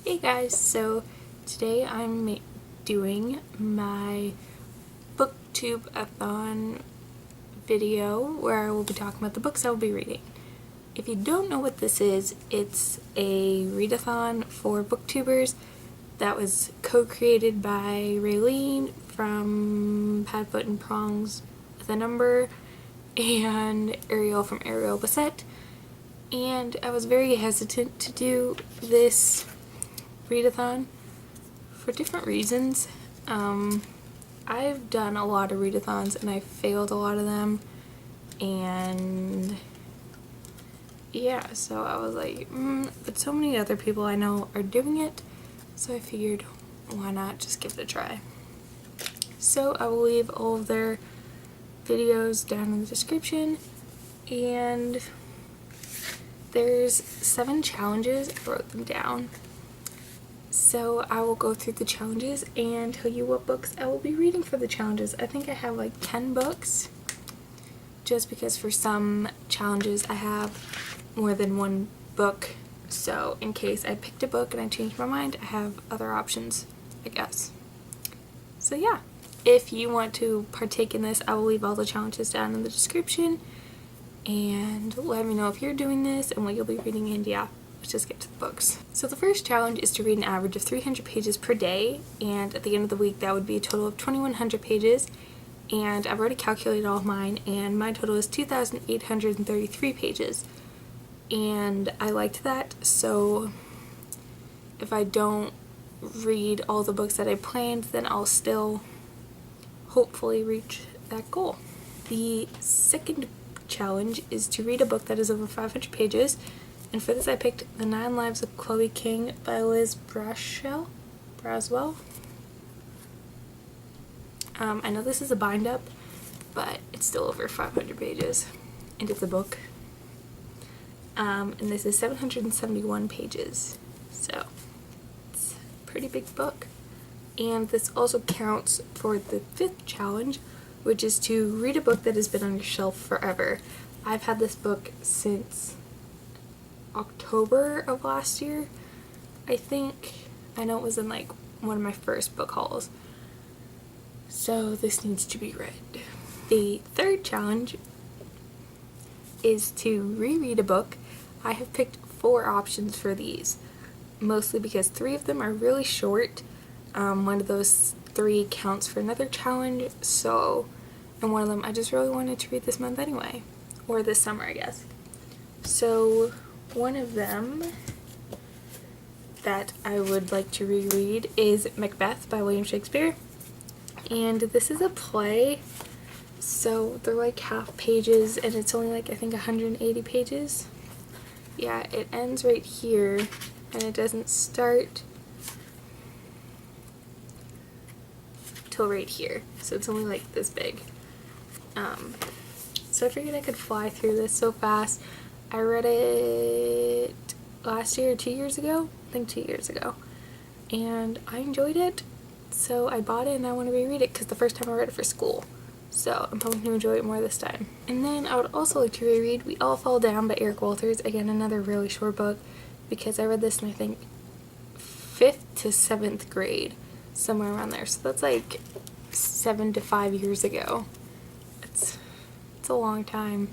Hey guys, so today I'm doing my Booktube-a-thon video where I will be talking about the books I will be reading. If you don't know what this is, it's a read-a-thon for booktubers that was co-created by Raylene from Padfoot and Prongs with a Number and Ariel from Ariel Bassett. And I was very hesitant to do this read-a-thon for different reasons. I've done a lot of read-a-thons and I failed a lot of them, and yeah, so I was like, but so many other people I know are doing it, so I figured why not just give it a try. So I will leave all of their videos down in the description, and there's 7 challenges. I wrote them down. So I will go through the challenges and tell you what books I will be reading for the challenges. I think I have like 10 books, just because for some challenges I have more than one book. So in case I picked a book and I changed my mind, I have other options, I guess. So yeah, if you want to partake in this, I will leave all the challenges down in the description. And let me know if you're doing this and what you'll be reading, and yeah, let's just get to the books. So the first challenge is to read an average of 300 pages per day, and at the end of the week that would be a total of 2,100 pages, and I've already calculated all of mine, and my total is 2,833 pages, and I liked that. So if I don't read all the books that I planned, then I'll still hopefully reach that goal. The second challenge is to read a book that is over 500 pages, and for this I picked The 9 Lives of Chloe King by Liz Braswell. I know this is a bind-up, but it's still over 500 pages, and it's a book. And this is 771 pages, so it's a pretty big book. And this also counts for the 5th challenge, which is to read a book that has been on your shelf forever. I've had this book since October of last year, I think. I know it was in like one of my first book hauls. So this needs to be read. The 3rd challenge is to reread a book. I have picked 4 options for these, mostly because 3 of them are really short. One of those 3 counts for another challenge, and one of them I just really wanted to read this month anyway, or this summer I guess. So one of them that I would like to reread is Macbeth by William Shakespeare, and this is a play, so they're like half pages, and it's only like I think 180 pages. Yeah, it ends right here, and it doesn't start till right here, so it's only like this big. So I figured I could fly through this so fast. I read it last year or 2 years ago? I think 2 years ago. And I enjoyed it, so I bought it and I want to reread it because the first time I read it for school. So I'm hoping to enjoy it more this time. And then I would also like to reread We All Fall Down by Eric Walters. Again, another really short book, because I read this in I think 5th to 7th grade, somewhere around there. So that's like 7 to 5 years ago. It's a long time.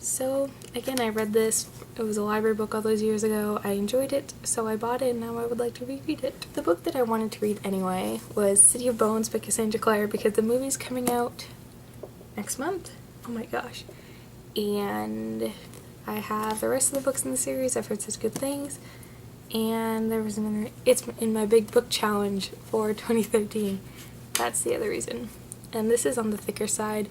So again, I read this. It was a library book all those years ago. I enjoyed it, so I bought it, and now I would like to reread it. The book that I wanted to read anyway was City of Bones by Cassandra Clare, because the movie's coming out next month. Oh my gosh. And I have the rest of the books in the series. I've heard such good things. And there was another, it's in my big book challenge for 2013. That's the other reason. And this is on the thicker side,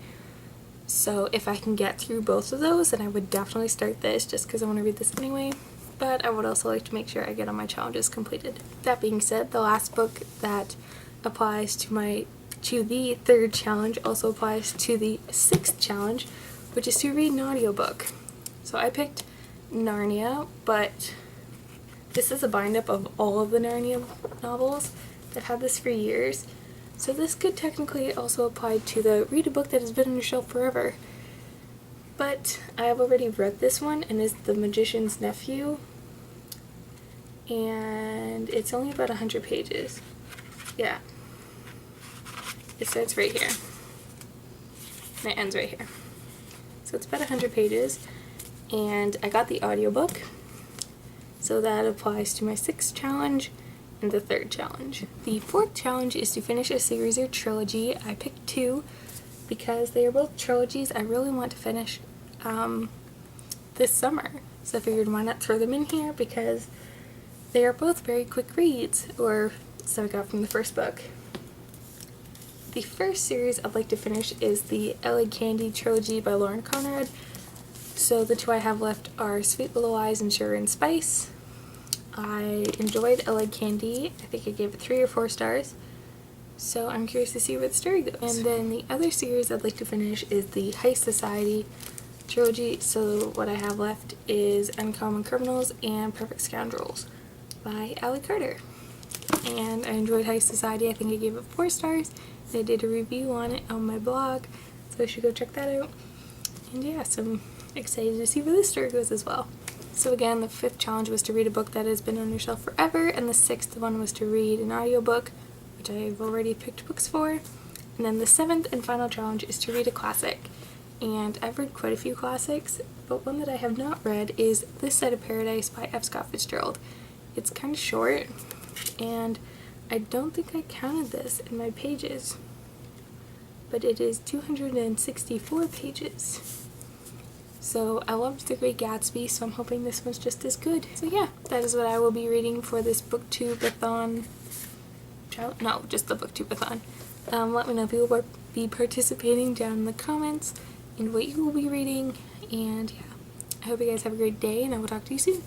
so if I can get through both of those, then I would definitely start this, just because I want to read this anyway. But I would also like to make sure I get all my challenges completed. That being said, the last book that applies to the 3rd challenge also applies to the 6th challenge, which is to read an audiobook. So I picked Narnia, but this is a bind-up of all of the Narnia novels. I've had this for years. So this could technically also apply to the read a book that has been on your shelf forever. But I have already read this one, and it's The Magician's Nephew. and it's only about 100 pages. Yeah. It starts right here, and it ends right here. So it's about 100 pages, and I got the audiobook, so that applies to my 6th challenge and the 3rd challenge. The 4th challenge is to finish a series or trilogy. I picked 2 because they are both trilogies I really want to finish this summer. So I figured why not throw them in here, because they are both very quick reads, or so I got from the first book. The first series I'd like to finish is the LA Candy trilogy by Lauren Conrad. So the 2 I have left are Sweet Little Lies and Sugar and Spice. I enjoyed LA Candy. I think I gave it 3 or 4 stars. So I'm curious to see where the story goes. And then the other series I'd like to finish is the Heist Society trilogy. So what I have left is Uncommon Criminals and Perfect Scoundrels by Ali Carter. And I enjoyed Heist Society. I think I gave it 4 stars. I did a review on it on my blog, so I should go check that out. And yeah, so I'm excited to see where this story goes as well. So again, the 5th challenge was to read a book that has been on your shelf forever, and the 6th one was to read an audiobook, which I've already picked books for. And then the 7th and final challenge is to read a classic. And I've read quite a few classics, but one that I have not read is This Side of Paradise by F. Scott Fitzgerald. It's kind of short, and I don't think I counted this in my pages, but it is 264 pages. So I loved The Great Gatsby, so I'm hoping this one's just as good. So yeah, that is what I will be reading for this Booktube-a-thon. No, just the Booktube-a-thon. Let me know if you will be participating down in the comments and what you will be reading. And yeah, I hope you guys have a great day, and I will talk to you soon.